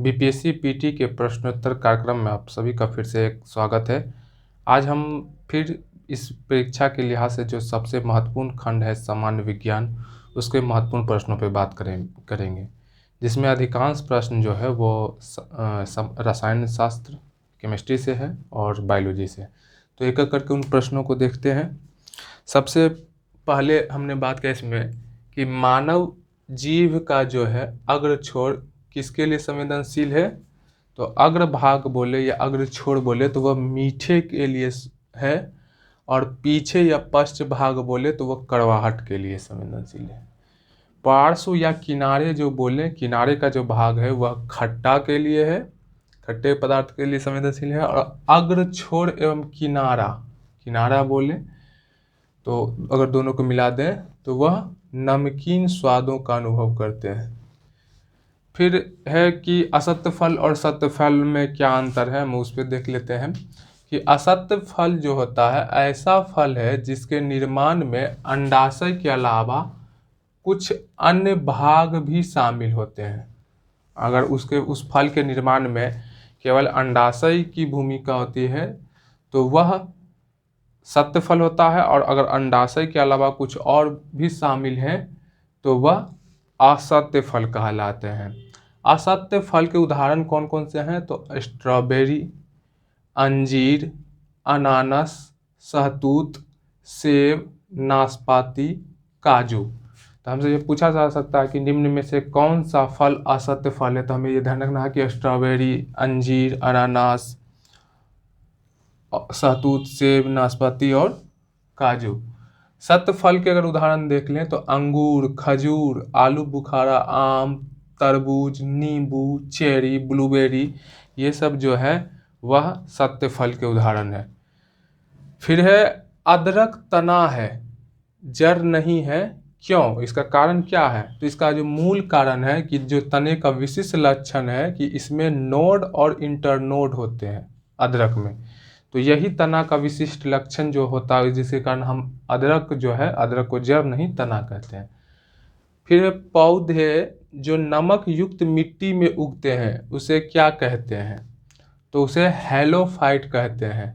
BPSC PT के प्रश्नोत्तर कार्यक्रम में आप सभी का फिर से एक स्वागत है। आज हम फिर इस परीक्षा के लिहाज से जो सबसे महत्वपूर्ण खंड है सामान्य विज्ञान, उसके महत्वपूर्ण प्रश्नों पर बात करेंगे, जिसमें अधिकांश प्रश्न जो है वो रसायन शास्त्र, केमिस्ट्री से है और बायोलॉजी से। तो एक एक करके उन प्रश्नों को देखते हैं। सबसे पहले हमने बात की इसमें कि मानव जीव का जो है अग्र छोर किसके लिए संवेदनशील है। तो अग्र भाग बोले या अग्र छोर बोले तो वह मीठे के लिए है, और पीछे या पश्च भाग बोले तो वह कड़वाहट के लिए संवेदनशील है। पार्श्व या किनारे जो बोले, किनारे का जो भाग है वह खट्टा के लिए है, खट्टे पदार्थ के लिए संवेदनशील है। और अग्र छोर एवं किनारा, किनारा बोले तो अगर दोनों को मिला दें तो वह नमकीन स्वादों का अनुभव करते हैं। फिर है कि असत्य फल और सत्य फल में क्या अंतर है, हम उस पर देख लेते हैं कि असत्य फल जो होता है ऐसा फल है जिसके निर्माण में अंडाशय के अलावा कुछ अन्य भाग भी शामिल होते हैं। अगर उस फल के निर्माण में केवल अंडाशय की भूमिका होती है तो वह सत्य फल होता है, और अगर अंडाशय के अलावा कुछ और भी शामिल हैं तो वह असत्य फल कहलाते हैं। असत्य फल के उदाहरण कौन कौन से हैं, तो स्ट्रॉबेरी, अंजीर, अनानास, सहतूत, सेब, नाशपाती, काजू। तो हमसे ये पूछा जा सकता है कि निम्न में से कौन सा फल असत्य फल है। तो हमें ये ध्यान रखना है कि स्ट्रॉबेरी, अंजीर, अनानास, सहतूत, सेब, नाशपाती और काजू। सत्य फल के अगर उदाहरण देख लें तो अंगूर, खजूर, आलू बुखारा, आम, तरबूज, नींबू, चेरी, ब्लूबेरी, ये सब जो है वह सत्य फल के उदाहरण है। फिर है अदरक तना है, जड़ नहीं है, क्यों, इसका कारण क्या है। तो इसका जो मूल कारण है कि जो तने का विशिष्ट लक्षण है कि इसमें नोड और इंटरनोड होते हैं अदरक में। तो यही तना का विशिष्ट लक्षण जो होता है जिसके कारण हम अदरक जो है, अदरक को जड़ नहीं तना कहते हैं। फिर पौधे जो नमक युक्त मिट्टी में उगते हैं उसे क्या कहते हैं, तो उसे हैलोफाइट कहते हैं।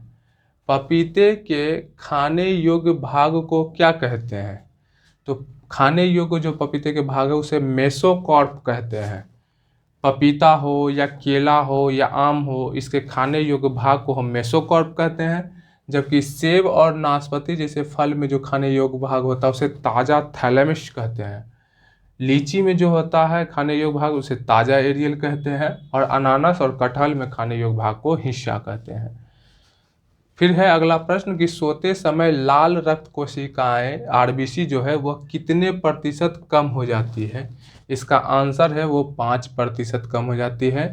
पपीते के खाने योग्य भाग को क्या कहते हैं, तो खाने योग्य जो पपीते के भाग है उसे मेसोकार्प कहते हैं। पपीता हो या केला हो या आम हो, इसके खाने योग्य भाग को हम मेसोकार्प कहते हैं। जबकि सेब और नाशपाती जैसे फल में जो खाने योग्य भाग होता है उसे ताज़ा थैलेमस कहते हैं। लीची में जो होता है खाने योग्य भाग उसे ताज़ा एरियल कहते हैं, और अनानास और कटहल में खाने योग्य भाग को हिस्सा कहते हैं। फिर है अगला प्रश्न कि सोते समय लाल रक्त कोशिकाएं आरबीसी जो है वह कितने प्रतिशत कम हो जाती है। इसका आंसर है वो 5% कम हो जाती है।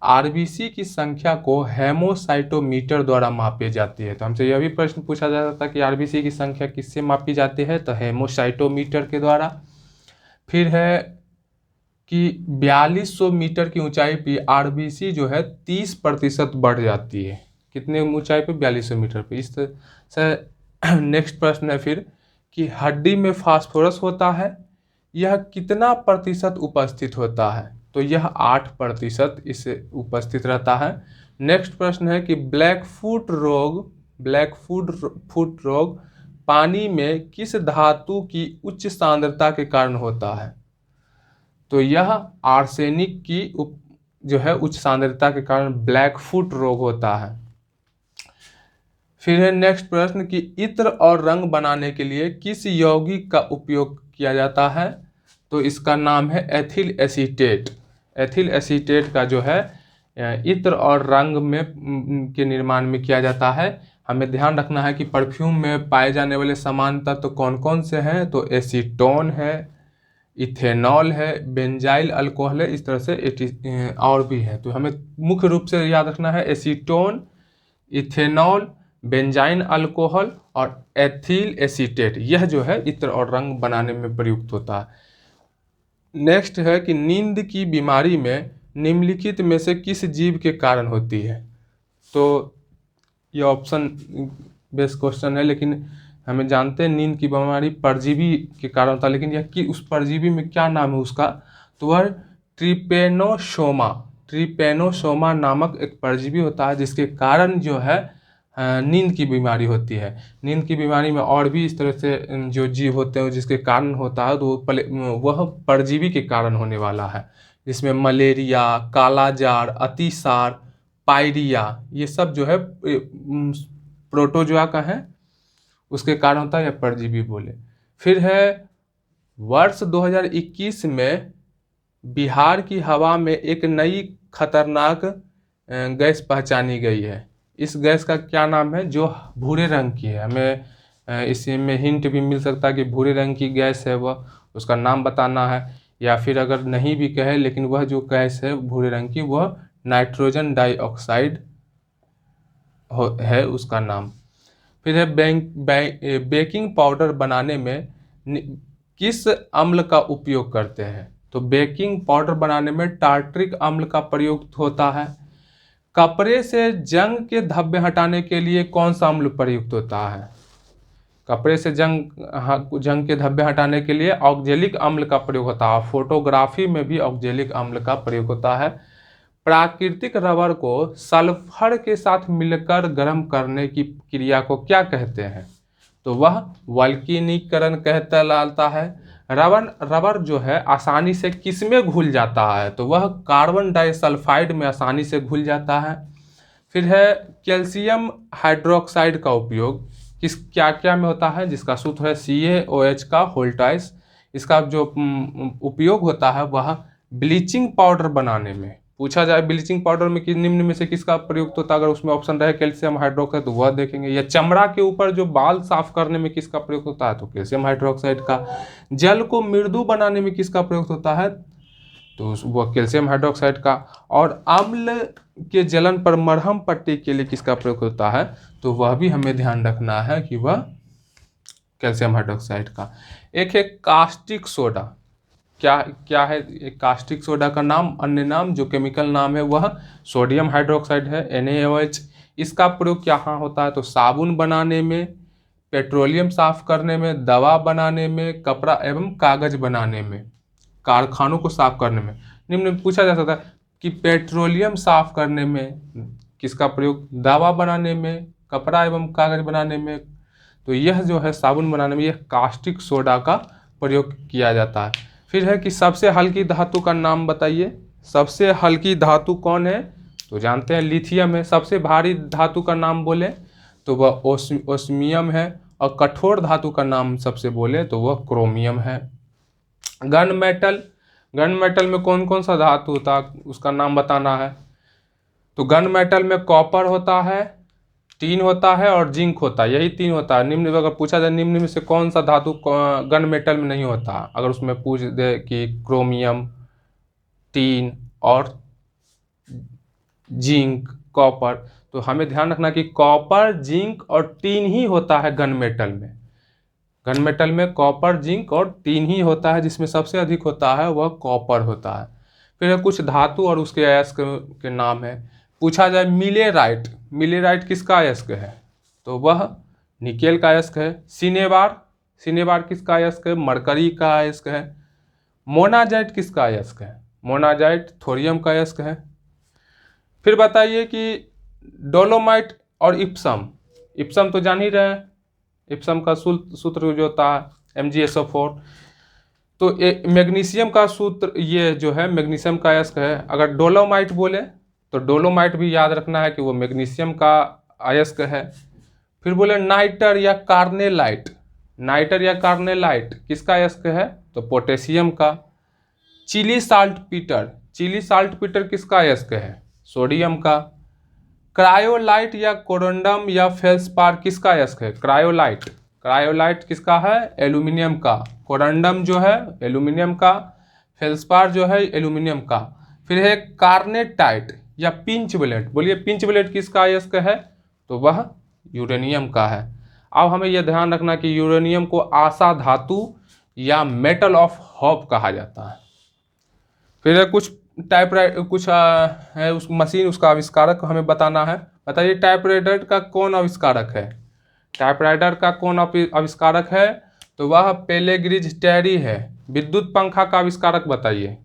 आरबीसी की संख्या को हेमोसाइटोमीटर द्वारा मापी जाती है। तो हमसे यह भी प्रश्न पूछा जा सकता है कि आरबीसी की संख्या किससे मापी जाती है, तो हेमोसाइटोमीटर के द्वारा। फिर है कि 4200 मीटर की ऊंचाई पर आरबीसी जो है 30% बढ़ जाती है। कितने ऊंचाई पे, 4200 मीटर पे। इस तरह से नेक्स्ट प्रश्न है फिर कि हड्डी में फास्फोरस होता है, यह कितना प्रतिशत उपस्थित होता है, तो यह 8% इससे उपस्थित रहता है। नेक्स्ट प्रश्न है कि ब्लैकफुट रोग पानी में किस धातु की उच्च सांद्रता के कारण होता है, तो यह आर्सेनिक की जो है उच्च सांद्रता के कारण ब्लैकफुट रोग होता है। फिर है नेक्स्ट प्रश्न कि इत्र और रंग बनाने के लिए किस यौगिक का उपयोग किया जाता है, तो इसका नाम है एथिल एसीटेट। एथिल एसीटेट का जो है इत्र और रंग में के निर्माण में किया जाता है। हमें ध्यान रखना है कि परफ्यूम में पाए जाने वाले समान तत्व तो कौन कौन से हैं, तो एसीटोन है, इथेनॉल है, बेंजाइल अल्कोहल है, इस तरह से और भी है। तो हमें मुख्य रूप से याद रखना है एसीटोन, इथेनॉल, बेंजाइन अल्कोहल और एथिल एसीटेट, यह जो है इत्र और रंग बनाने में प्रयुक्त होता है। नेक्स्ट है कि नींद की बीमारी में निम्नलिखित में से किस जीव के कारण होती है, तो यह ऑप्शन बेस्ड क्वेश्चन है, लेकिन हमें जानते हैं नींद की बीमारी परजीवी के कारण होता है, लेकिन यह कि उस परजीवी में क्या नाम है उसका, तो वह ट्रिपेनोसोमा ट्रिपेनोसोमा नामक एक परजीवी होता है जिसके कारण जो है नींद की बीमारी होती है। नींद की बीमारी में और भी इस तरह से जो जीव होते हैं जिसके कारण होता है, तो वह परजीवी के कारण होने वाला है, जिसमें मलेरिया, कालाजार, अतिसार, पायरिया, ये सब जो है प्रोटोजोआ का है, उसके कारण होता है, या परजीवी बोले। फिर है वर्ष 2021 में बिहार की हवा में एक नई खतरनाक गैस पहचानी गई है। इस गैस का क्या नाम है, जो भूरे रंग की है। हमें इसमें हिंट भी मिल सकता है कि भूरे रंग की गैस है वह, उसका नाम बताना है, या फिर अगर नहीं भी कहे लेकिन वह जो गैस है भूरे रंग की, वह नाइट्रोजन डाइऑक्साइड है उसका नाम। फिर है बेकिंग पाउडर बनाने में किस अम्ल का उपयोग करते हैं। तो बेकिंग पाउडर बनाने में टार्ट्रिक अम्ल का प्रयोग होता है। कपड़े से जंग के धब्बे हटाने के लिए कौन सा अम्ल प्रयुक्त होता है। कपड़े से जंग के धब्बे हटाने के लिए ऑक्जेलिक अम्ल का प्रयोग होता है। फोटोग्राफी में भी ऑक्जेलिक अम्ल का प्रयोग होता है। प्राकृतिक रबर को सल्फर के साथ मिलकर गर्म करने की क्रिया को क्या कहते हैं। तो वह वल्कनीकरण कहलाता है। रबर जो है आसानी से किस में घुल जाता है, तो वह कार्बन डाइसल्फाइड में आसानी से घुल जाता है। फिर है कैल्शियम हाइड्रोक्साइड का उपयोग क्या क्या में होता है, जिसका सूत्र है CaOH का होल ट्वाइस। इसका जो उपयोग होता है वह ब्लीचिंग पाउडर बनाने में। पूछा जाए ब्लीचिंग पाउडर में कि निम्न में से किसका प्रयुक्त होता है, अगर उसमें ऑप्शन रहे कैल्शियम हाइड्रोक्साइड तो वह देखेंगे। या चमड़ा के ऊपर जो बाल साफ करने में किसका प्रयोग होता है, तो कैल्शियम हाइड्रोक्साइड का। जल को मृदु बनाने में किसका प्रयोग होता है, तो वह कैल्शियम हाइड्रोक्साइड का। और अम्ल के जलन पर मरहम पट्टी के लिए किसका प्रयोग होता है, तो वह भी हमें ध्यान रखना है कि वह कैल्शियम हाइड्रोक्साइड का। एक है कास्टिक सोडा। क्या है कास्टिक सोडा का नाम, अन्य नाम जो केमिकल नाम है वह सोडियम हाइड्रोक्साइड है, NaOH। इसका प्रयोग यहाँ होता है, तो साबुन बनाने में, पेट्रोलियम साफ करने में, दवा बनाने में, कपड़ा एवं कागज बनाने में, कारखानों को साफ करने में। निम्न में पूछा जा सकता है कि पेट्रोलियम साफ करने में किसका प्रयोग, दवा बनाने में, कपड़ा एवं कागज बनाने में, तो यह जो है साबुन बनाने में यह कास्टिक सोडा का प्रयोग किया जाता है। फिर है कि सबसे हल्की धातु का नाम बताइए। सबसे हल्की धातु कौन है, तो जानते हैं लिथियम है। सबसे भारी धातु का नाम बोले तो वह ओस्मियम है। और कठोर धातु का नाम सबसे बोले तो वह क्रोमियम है। गन मेटल में कौन कौन सा धातु होता है उसका नाम बताना है। तो गन मेटल में कॉपर होता है, टीन होता है और जिंक होता है, यही तीन होता है। निम्न अगर पूछा जाए निम्न में से कौन सा धातु गन मेटल में नहीं होता, अगर उसमें पूछ दे कि क्रोमियम, टीन और जिंक, कॉपर, तो हमें ध्यान रखना कि कॉपर, जिंक और टीन ही होता है गन मेटल में। गन मेटल में कॉपर, जिंक और टीन ही होता है, जिसमें सबसे अधिक होता है वह कॉपर होता है। फिर कुछ धातु और उसके अयस्क के नाम है। पूछा जाए मिलेराइट किसका अयस्क है, तो वह निकेल का अयस्क है। सिनेबार किसका अयस्क है, मरकरी का अयस्क है। मोनाजाइट किसका अयस्क है, मोनाजाइट थोरियम का अयस्क है। फिर बताइए कि डोलोमाइट और इप्सम तो जान ही रहे हैं, इप्सम का सूत्र जो होता है MgSO4। तो मैग्नीशियम का सूत्र ये जो है मैग्नीशियम का अयस्क है। अगर डोलोमाइट बोले तो डोलोमाइट भी याद रखना है कि वो मैग्नीशियम का अयस्क है। फिर बोले नाइटर या कार्नेलाइट किसका अयस्क है, तो पोटेशियम का। चिली साल्ट पीटर किसका अयस्क है, सोडियम का। क्रायोलाइट या कोरंडम या फेल्सपार किसका अयस्क है, क्रायोलाइट किसका है, एल्यूमिनियम का। कोरंडम जो है एल्यूमिनियम का, फेल्सपार जो है एल्यूमिनियम का। फिर है कार्नेटाइट या पिंच ब्लेड, बोलिए पिंच ब्लेड किसका अयस्क है, तो वह यूरेनियम का है। अब हमें यह ध्यान रखना कि यूरेनियम को आशा धातु या मेटल ऑफ होप कहा जाता है। फिर कुछ है उस मशीन, उसका आविष्कारक हमें बताना है। बताइए टाइपराइटर का कौन आविष्कारक है, टाइपराइटर का कौन आविष्कारक है, तो वह पेलेग्रिज टेरी है। विद्युत पंखा का आविष्कारक बताइए,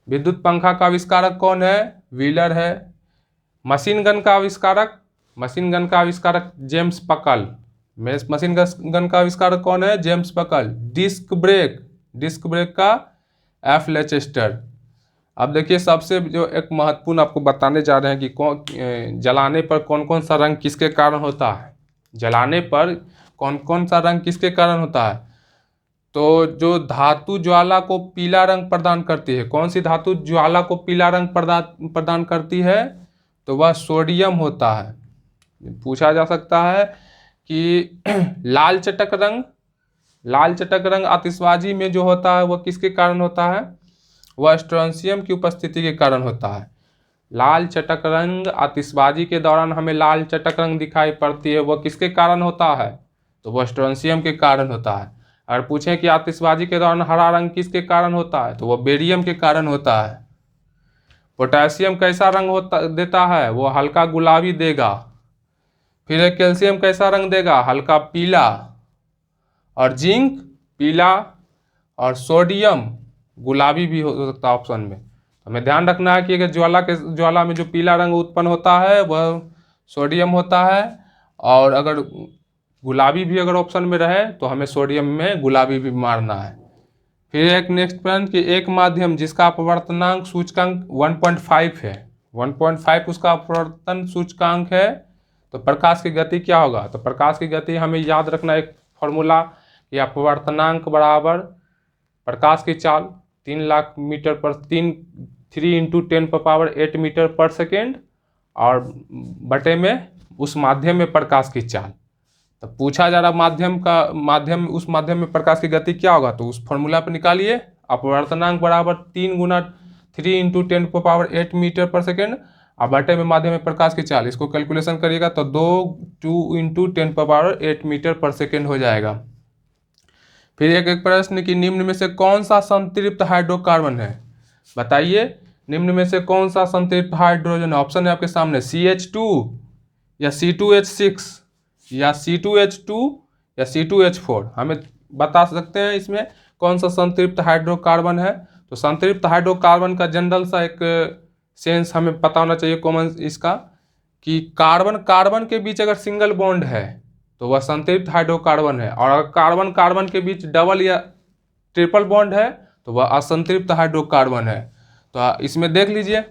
विद्युत पंखा का आविष्कारक कौन है? व्हीलर है। मशीन गन का आविष्कारक जेम्स पकल। मशीन गन का आविष्कारक कौन है? जेम्स पकल। डिस्क ब्रेक का एफ लेचेस्टर। अब देखिए सबसे जो एक महत्वपूर्ण आपको बताने जा रहे हैं कि जलाने पर कौन कौन सा रंग किसके कारण होता है। जलाने पर कौन कौन सा रंग किसके कारण होता है? तो जो धातु ज्वाला को पीला रंग प्रदान करती है, कौन सी धातु ज्वाला को पीला रंग प्रदान करती है? तो वह सोडियम होता है। पूछा जा सकता है कि लाल चटक रंग आतिशबाजी में जो होता है वह किसके कारण होता है? वह स्ट्रोंशियम की उपस्थिति के कारण होता है। लाल चटक रंग आतिशबाजी के दौरान हमें लाल चटक रंग दिखाई पड़ती है, वह किसके कारण होता है? तो वह स्ट्रोंशियम के कारण होता है। अगर पूछें कि आतिशबाजी के दौरान हरा रंग किसके कारण होता है? तो वह बेरियम के कारण होता है। पोटेशियम कैसा रंग देता है? वो हल्का गुलाबी देगा। फिर कैल्शियम कैसा रंग देगा? हल्का पीला। और जिंक पीला, और सोडियम गुलाबी भी हो सकता है ऑप्शन में। हमें ध्यान रखना है कि अगर ज्वाला में जो पीला रंग उत्पन्न होता है वह सोडियम होता है, और अगर गुलाबी भी अगर ऑप्शन में रहे तो हमें सोडियम में गुलाबी भी मारना है। फिर एक नेक्स्ट प्रश्न कि एक माध्यम जिसका अपवर्तनांक सूचकांक 1.5 है, 1.5 उसका अपवर्तन सूचकांक है, तो प्रकाश की गति क्या होगा? तो प्रकाश की गति हमें याद रखना एक फॉर्मूला, कि अपवर्तनांक बराबर प्रकाश की चाल 3 × 10⁸ मीटर पर सेकेंड, और बटे में उस माध्यम में प्रकाश की चाल। तो पूछा जा रहा उस माध्यम में प्रकाश की गति क्या होगा? तो उस फॉर्मूला पर निकालिए। अपवर्तनांक बराबर 3 × 10⁸ मीटर पर सेकेंड, और बटे में माध्यम में प्रकाश की चाल। इसको कैलकुलेशन करिएगा तो 2 × 10⁸ मीटर पर सेकेंड हो जाएगा। फिर एक प्रश्न कि निम्न में से कौन सा संतृप्त हाइड्रोकार्बन है? बताइए, निम्न में से कौन सा संतृप्त हाइड्रोजन? ऑप्शन है आपके सामने, CH2 या C2H6 या C2H2 या C2H4। हमें बता सकते हैं इसमें कौन सा संतृप्त हाइड्रोकार्बन है। तो संतृप्त हाइड्रोकार्बन का जनरल सा एक सेंस हमें पता होना चाहिए कॉमन इसका, कि कार्बन के बीच अगर सिंगल बॉन्ड है तो वह संतृप्त हाइड्रोकार्बन है, और अगर कार्बन के बीच डबल या ट्रिपल बॉन्ड है तो वह असंतृप्त हाइड्रोकार्बन है। तो इसमें देख लीजिए,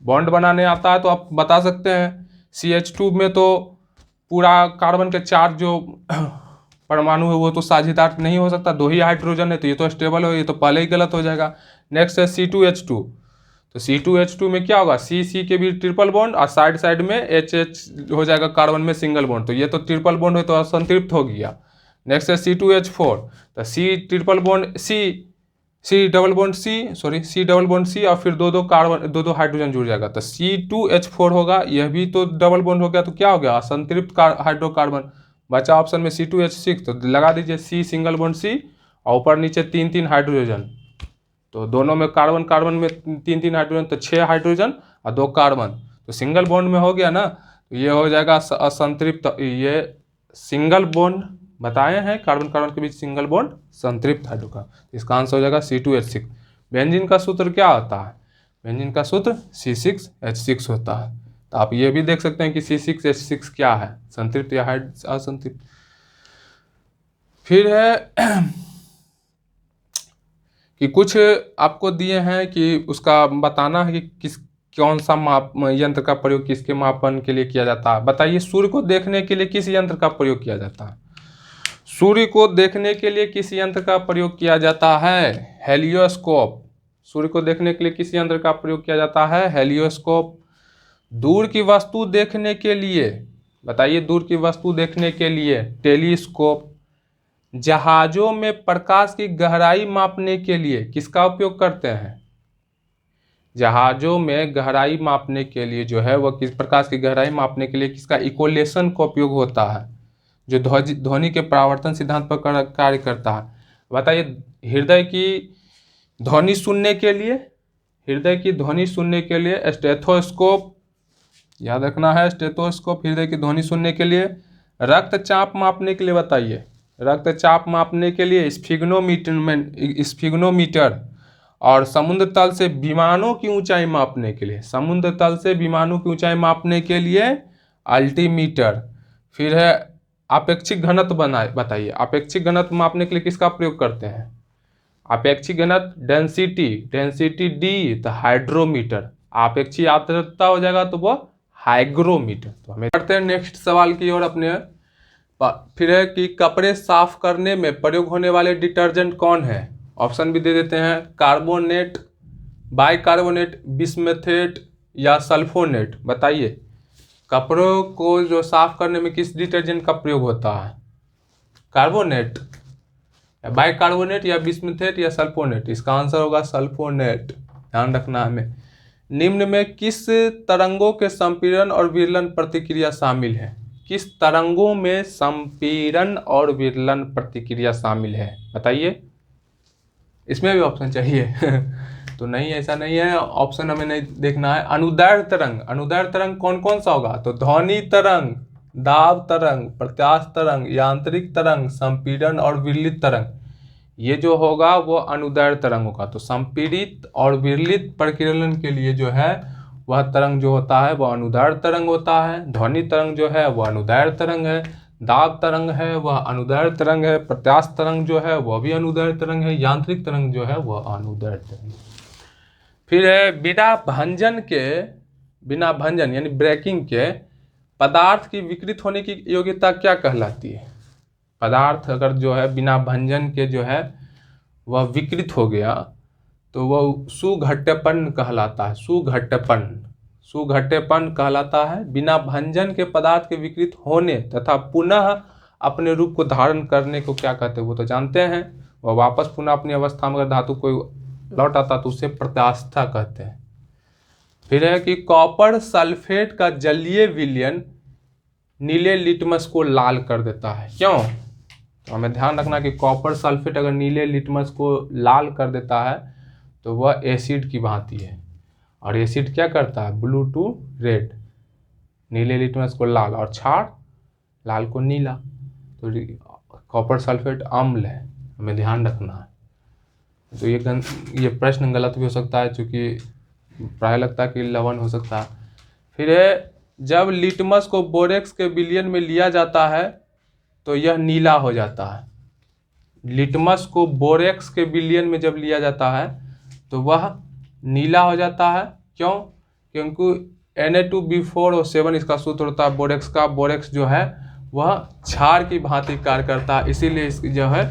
बॉन्ड बनाने आता है तो आप बता सकते हैं। CH2 में तो पूरा कार्बन के 4 जो परमाणु है वो तो साझेदार नहीं हो सकता, 2 ही हाइड्रोजन है, तो ये तो स्टेबल हो, ये तो पहले ही गलत हो जाएगा। नेक्स्ट है C2H2। तो C2H2 में क्या होगा? C के भी ट्रिपल बॉन्ड, और साइड में H हो जाएगा कार्बन में सिंगल बॉन्ड, तो ये तो ट्रिपल बॉन्ड है तो असंतृप्त हो गया। नेक्स्ट है C2H4। तो C डबल बॉन्ड C, और फिर दो हाइड्रोजन जुड़ जाएगा तो C2H4 होगा। यह भी तो डबल बॉन्ड हो गया, तो क्या हो गया? असंतृप्त हाइड्रोकार्बन। बचा ऑप्शन में C2H6, तो लगा दीजिए C सिंगल बॉन्ड C, और ऊपर नीचे 3 हाइड्रोजन। तो दोनों में कार्बन में 3 हाइड्रोजन, तो 6 हाइड्रोजन और 2 कार्बन, तो सिंगल बॉन्ड में हो गया ना। तो ये हो जाएगा असंतृप्त। ये सिंगल बॉन्ड बताए हैं, कार्बन के बीच सिंगल बॉन्ड संतृप्त हाइड्रोकार्बन। इसका आंसर हो जाएगा C2H6। बेंजीन का सूत्र क्या होता है? बेंजीन का सूत्र C6H6 होता है। तो आप ये भी देख सकते हैं कि C6H6 क्या है, संतृप्त या असंतृप्त। फिर है कि कुछ आपको दिए हैं कि उसका बताना है कि कौन सा यंत्र का प्रयोग किसके मापन के लिए किया जाता है। बताइए, सूर्य को देखने के लिए किस यंत्र का प्रयोग किया जाता है? सूर्य को देखने के लिए किस यंत्र का प्रयोग किया जाता है? हेलियोस्कोप। सूर्य को देखने के लिए किस यंत्र का प्रयोग किया जाता है? हेलियोस्कोप। दूर की वस्तु देखने के लिए, बताइए, दूर की वस्तु देखने के लिए टेलीस्कोप। जहाजों में प्रकाश की गहराई मापने के लिए किसका उपयोग करते हैं? जहाजों में गहराई मापने के लिए जो है वह किस प्रकाश की गहराई मापने के लिए किसका? इक्वेलेशन का उपयोग होता है, जो ध्वनि के परावर्तन सिद्धांत पर कार्य करता है। बताइए, हृदय की ध्वनि सुनने के लिए स्टेथोस्कोप, याद रखना है स्टेथोस्कोप हृदय की ध्वनि सुनने के लिए। रक्तचाप मापने के लिए बताइए, रक्तचाप मापने के लिए स्फिग्नोमीटर, और समुद्र तल से विमानों की ऊंचाई मापने के लिए, समुद्र तल से विमानों की ऊंचाई मापने के लिए अल्टीमीटर। फिर है आपेक्षिक घनत्व बताइए, आपेक्षिक घनत्व मापने के लिए किसका प्रयोग करते हैं? आपेक्षिक घनत्व डेंसिटी, डेंसिटी डी तो हाइड्रोमीटर, आपेक्षिक आर्द्रता हो जाएगा तो वो हाइग्रोमीटर। तो हमें करते हैं नेक्स्ट सवाल की ओर अपने। फिर है कि कपड़े साफ करने में प्रयोग होने वाले डिटर्जेंट कौन है? ऑप्शन भी दे देते हैं, कार्बोनेट, बाइकार्बोनेट, बिस्मेथेट या सल्फोनेट। बताइए कपड़ों को जो साफ करने में किस डिटर्जेंट का प्रयोग होता है? कार्बोनेट, बाइकार्बोनेट या बिस्मेथेट या सल्फोनेट? इसका आंसर होगा सल्फोनेट, ध्यान रखना हमें। निम्न में किस तरंगों के संपीड़न और विरलन प्रतिक्रिया शामिल है? किस तरंगों में संपीड़न और विरलन प्रतिक्रिया शामिल है? बताइए, इसमें भी ऑप्शन चाहिए तो नहीं, ऐसा नहीं है, ऑप्शन हमें नहीं देखना है। अनुदैर्ध्य तरंग, अनुदैर्ध्य तरंग कौन कौन सा होगा? तो ध्वनि तरंग, दाब तरंग, प्रत्यास्थ तरंग, यांत्रिक तरंग, संपीड़न और विरलित तरंग, ये जो होगा वो अनुदैर्ध्य तरंग होगा। तो संपीड़ित और विरलित प्रकीर्णन के लिए जो है वह तरंग जो होता है वह अनुदैर्ध्य तरंग होता है। ध्वनि तरंग जो है वह अनुदैर्ध्य तरंग है, दाब तरंग है वह अनुदैर्ध्य तरंग है, प्रत्यास्थ तरंग जो है वह भी अनुदैर्ध्य तरंग है, यांत्रिक तरंग जो है वह अनुदैर्ध्य तरंग। फिर है बिना भंजन यानी ब्रेकिंग के पदार्थ की विकृत होने की योग्यता क्या कहलाती है? पदार्थ अगर जो है बिना भंजन के जो है वह विकृत हो गया तो वह सुघट्यपन कहलाता है, सुघट्यपन कहलाता है। बिना भंजन के पदार्थ के विकृत होने तथा पुनः अपने रूप को धारण करने को क्या कहते हैं? वो तो जानते हैं, वह वापस पुनः अपनी अवस्था में अगर धातु कोई लौट आता तो उसे प्रत्यास्था कहते हैं। फिर है कि कॉपर सल्फेट का जलीय विलयन नीले लिटमस को लाल कर देता है, क्यों? तो हमें ध्यान रखना कि कॉपर सल्फेट अगर नीले लिटमस को लाल कर देता है तो वह एसिड की भांति है, और एसिड क्या करता है? ब्लू टू रेड, नीले लिटमस को लाल और क्षार लाल को नीला। तो कॉपर सल्फेट अम्ल है, हमें ध्यान रखना है। तो ये प्रश्न गलत भी हो सकता है, क्योंकि प्राय लगता है कि लवण हो सकता है। फिर है जब लिटमस को बोरेक्स के विलयन में लिया जाता है तो यह नीला हो जाता है। लिटमस को बोरेक्स के विलयन में जब लिया जाता है तो वह नीला हो जाता है, क्यों? क्योंकि Na2B4O7 इसका सूत्र होता है बोरेक्स का। बोरेक्स जो है वह क्षार की भांति कार्य करता है, इसीलिए इस जो है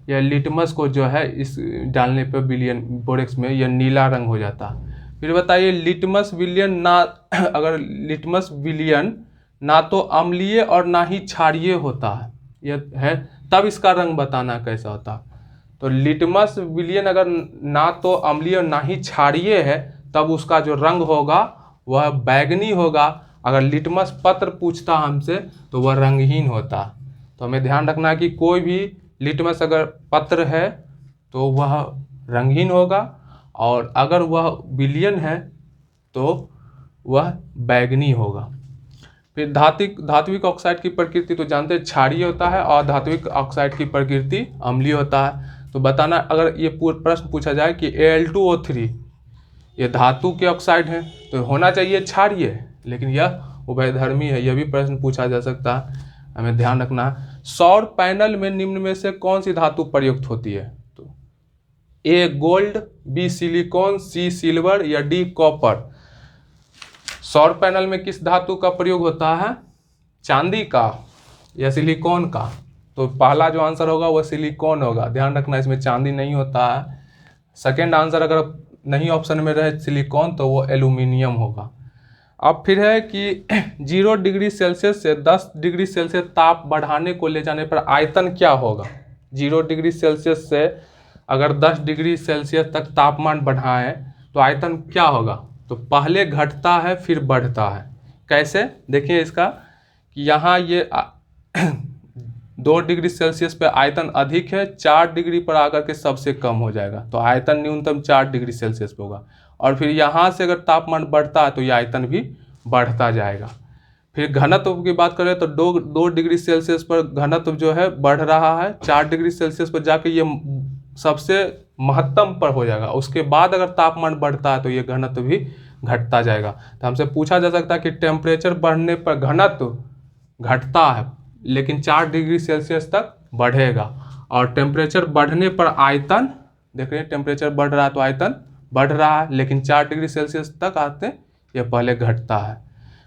यह लिटमस को जो है इस डालने पर विलयन बोरेक्स में यह नीला रंग हो जाता है। फिर बताइए लिटमस विलयन अगर लिटमस विलयन ना तो अम्लीय और ना ही क्षारीय होता है, यह है, तब इसका रंग बताना कैसा होता है? तो लिटमस विलयन अगर ना तो अम्लीय और ना ही क्षारीय है तब उसका जो रंग होगा वह बैगनी होगा। अगर लिटमस पत्र पूछता हमसे तो वह रंगहीन होता। तो हमें ध्यान रखना है कि कोई भी लिटमस अगर पत्र है तो वह रंगहीन होगा, और अगर वह विलयन है तो वह बैगनी होगा। फिर धात्विक ऑक्साइड की प्रकृति तो जानते हैं क्षारीय होता है, और धात्विक ऑक्साइड की प्रकृति अम्लीय होता है। तो बताना, अगर ये प्रश्न पूछा जाए कि Al2O3 ये धातु के ऑक्साइड हैं तो होना चाहिए क्षारीय, लेकिन यह उभयधर्मी है, यह भी प्रश्न पूछा जा सकता है, हमें ध्यान रखना है। सौर पैनल में निम्न में से कौन सी धातु प्रयुक्त होती है? तो ए गोल्ड, बी सिलिकॉन, सी सिल्वर या डी कॉपर? सौर पैनल में किस धातु का प्रयोग होता है? चांदी का या सिलिकॉन का? तो पहला जो आंसर होगा वह सिलिकॉन होगा, ध्यान रखना, इसमें चांदी नहीं होता है। सेकेंड आंसर अगर नहीं ऑप्शन में रहे सिलिकॉन तो वो एल्यूमिनियम होगा। अब फिर है कि 0 डिग्री सेल्सियस से 10 डिग्री सेल्सियस ताप बढ़ाने को ले जाने पर आयतन क्या होगा? 0 डिग्री सेल्सियस से अगर 10 डिग्री सेल्सियस तक तापमान बढ़ाएं तो आयतन क्या होगा? तो पहले घटता है फिर बढ़ता है। कैसे? देखिए इसका कि यहाँ ये 2 डिग्री सेल्सियस पे आयतन अधिक है, 4 डिग्री पर आकर के सबसे कम हो जाएगा, तो आयतन न्यूनतम 4 डिग्री सेल्सियस पे होगा। और फिर यहाँ से अगर तापमान बढ़ता है तो ये आयतन भी बढ़ता जाएगा। फिर घनत्व की बात करें तो 2 डिग्री सेल्सियस पर घनत्व जो है बढ़ रहा है, 4 डिग्री सेल्सियस पर जाके ये सबसे महत्तम पर हो जाएगा। उसके बाद अगर तापमान बढ़ता है तो ये घनत्व भी घटता जाएगा। तो हमसे पूछा जा सकता है कि टेम्परेचर बढ़ने पर घनत्व घटता है लेकिन 4 डिग्री सेल्सियस तक बढ़ेगा, और टेम्परेचर बढ़ने पर आयतन, देख रहे हैं टेम्परेचर बढ़ रहा है तो आयतन बढ़ रहा है, लेकिन 4 डिग्री सेल्सियस तक आते ये पहले घटता है।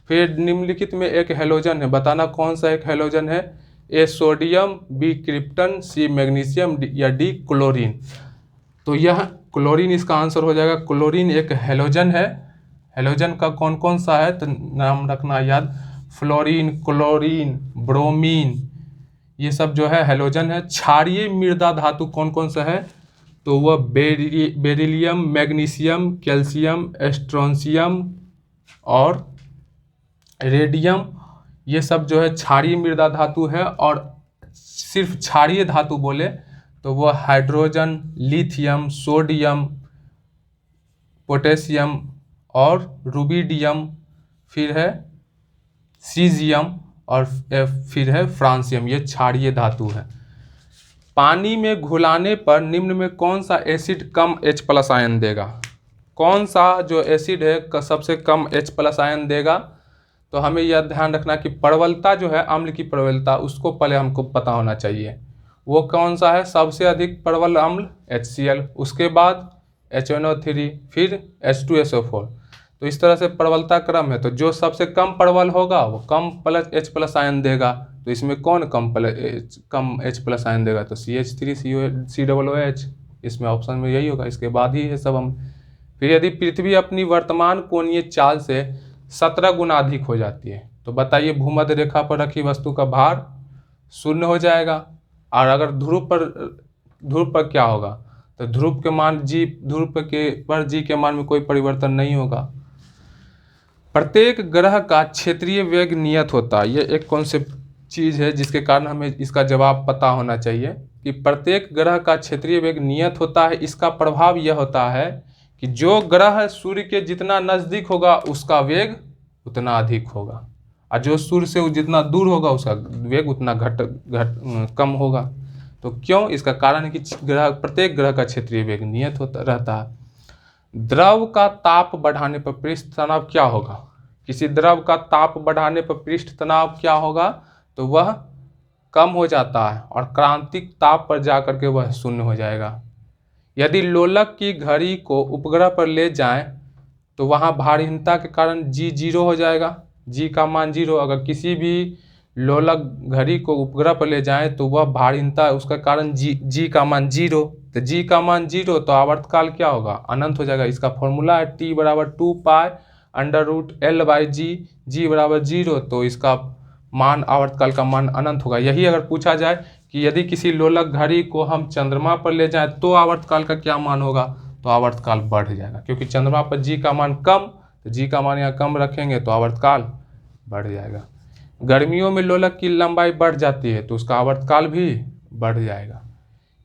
फिर निम्नलिखित में एक हैलोजन है, बताना कौन सा एक हैलोजन है। A sodium, B krypton, C magnesium या डी क्लोरीन। तो यह क्लोरीन इसका आंसर हो जाएगा। क्लोरीन एक हैलोजन है। हैलोजन का कौन कौन सा है तो नाम रखना याद, फ्लोरीन, क्लोरीन, ब्रोमीन, ये सब जो है हैलोजन है। क्षारीय मृदा धातु कौन कौन सा है तो वह बेरिलियम, मैग्नीशियम, कैल्शियम, स्ट्रोंशियम और रेडियम, ये सब जो है क्षारीय मृदा धातु है। और सिर्फ क्षारीय धातु बोले तो वह हाइड्रोजन, लिथियम, सोडियम, पोटेशियम और रुबिडियम, फिर है सीजियम और फिर है फ्रांसियम, ये क्षारीय धातु है। पानी में घुलाने पर निम्न में कौन सा एसिड कम H+ आयन देगा। कौन सा जो एसिड है सबसे कम H+ आयन देगा तो हमें यह ध्यान रखना कि प्रबलता जो है, अम्ल की प्रबलता, उसको पहले हमको पता होना चाहिए। वो कौन सा है, सबसे अधिक प्रबल अम्ल HCl, उसके बाद HNO3, फिर H2SO4। तो इस तरह से प्रबलता क्रम है। तो जो सबसे कम प्रबल होगा वो कम H+ आयन देगा। तो इसमें कौन कम H+ आयन देगा तो CH3COOH, इसमें ऑप्शन में यही होगा, इसके बाद ही है सब हम। फिर यदि पृथ्वी अपनी वर्तमान कोणीय चाल से 17 गुना अधिक हो जाती है तो बताइए भूमध्य रेखा पर रखी वस्तु का भार 0 हो जाएगा। और अगर ध्रुव पर क्या होगा तो ध्रुव के मान G के मान में कोई परिवर्तन नहीं होगा। प्रत्येक ग्रह का क्षेत्रीय वेग नियत होता है। ये एक कौन सी चीज़ है जिसके कारण हमें इसका जवाब पता होना चाहिए कि प्रत्येक ग्रह का क्षेत्रीय वेग नियत होता है। इसका प्रभाव यह होता है कि जो ग्रह सूर्य के जितना नज़दीक होगा उसका वेग उतना अधिक होगा, और जो सूर्य से जितना दूर होगा उसका वेग उतना कम होगा। तो क्यों, इसका कारण है कि प्रत्येक ग्रह का क्षेत्रीय वेग नियत होता रहता है। द्रव का ताप बढ़ाने पर पृष्ठ तनाव क्या होगा। किसी द्रव का ताप बढ़ाने पर पृष्ठ तनाव क्या होगा तो वह कम हो जाता है और क्रांतिक ताप पर जाकर के वह 0 हो जाएगा। यदि लोलक की घड़ी को उपग्रह पर ले जाएं तो वहां भारीहीनता के कारण G 0 हो जाएगा, G का मान 0। अगर किसी भी लोलक घड़ी को उपग्रह पर ले जाएं तो वह भारीहीनता, उसका कारण G का मान 0। तो G का मान 0 तो आवर्तकाल क्या होगा, अनंत हो जाएगा। इसका फॉर्मूला है T = 2π√L/G, G = 0, तो इसका मान, आवर्तकाल का मान अनंत होगा। यही अगर पूछा जाए कि यदि किसी लोलक घड़ी को हम चंद्रमा पर ले जाएं तो आवर्तकाल का क्या मान होगा तो आवर्तकाल बढ़ जाएगा, क्योंकि चंद्रमा पर G का मान कम, तो G का मान यहाँ कम रखेंगे तो आवर्तकाल बढ़ जाएगा। गर्मियों में लोलक की लंबाई बढ़ जाती है तो उसका आवर्तकाल भी बढ़ जाएगा।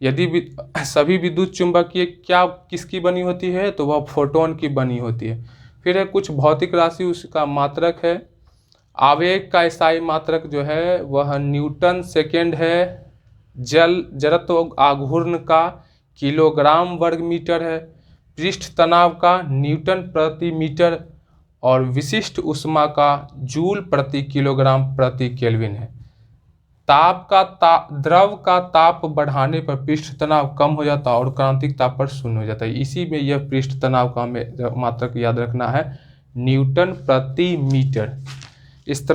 यदि सभी विद्युत चुंबकीय क्या किसकी बनी होती है तो वह फोटोन की बनी होती है। फिर है कुछ भौतिक राशि, उसका मात्रक है। आवेग का स्थायी मात्रक जो है वह न्यूटन सेकेंड है। जड़त्व आघूर्ण का किलोग्राम वर्ग मीटर है। पृष्ठ तनाव का न्यूटन प्रति मीटर और विशिष्ट ऊष्मा का जूल प्रति किलोग्राम प्रति केल्विन है। द्रव का ताप बढ़ाने पर पृष्ठ तनाव कम हो जाता है और क्रांतिक ताप पर 0 हो जाता है। इसी में यह पृष्ठ तनाव का हमें मात्रक याद रखना है, न्यूटन प्रति मीटर। इस तरह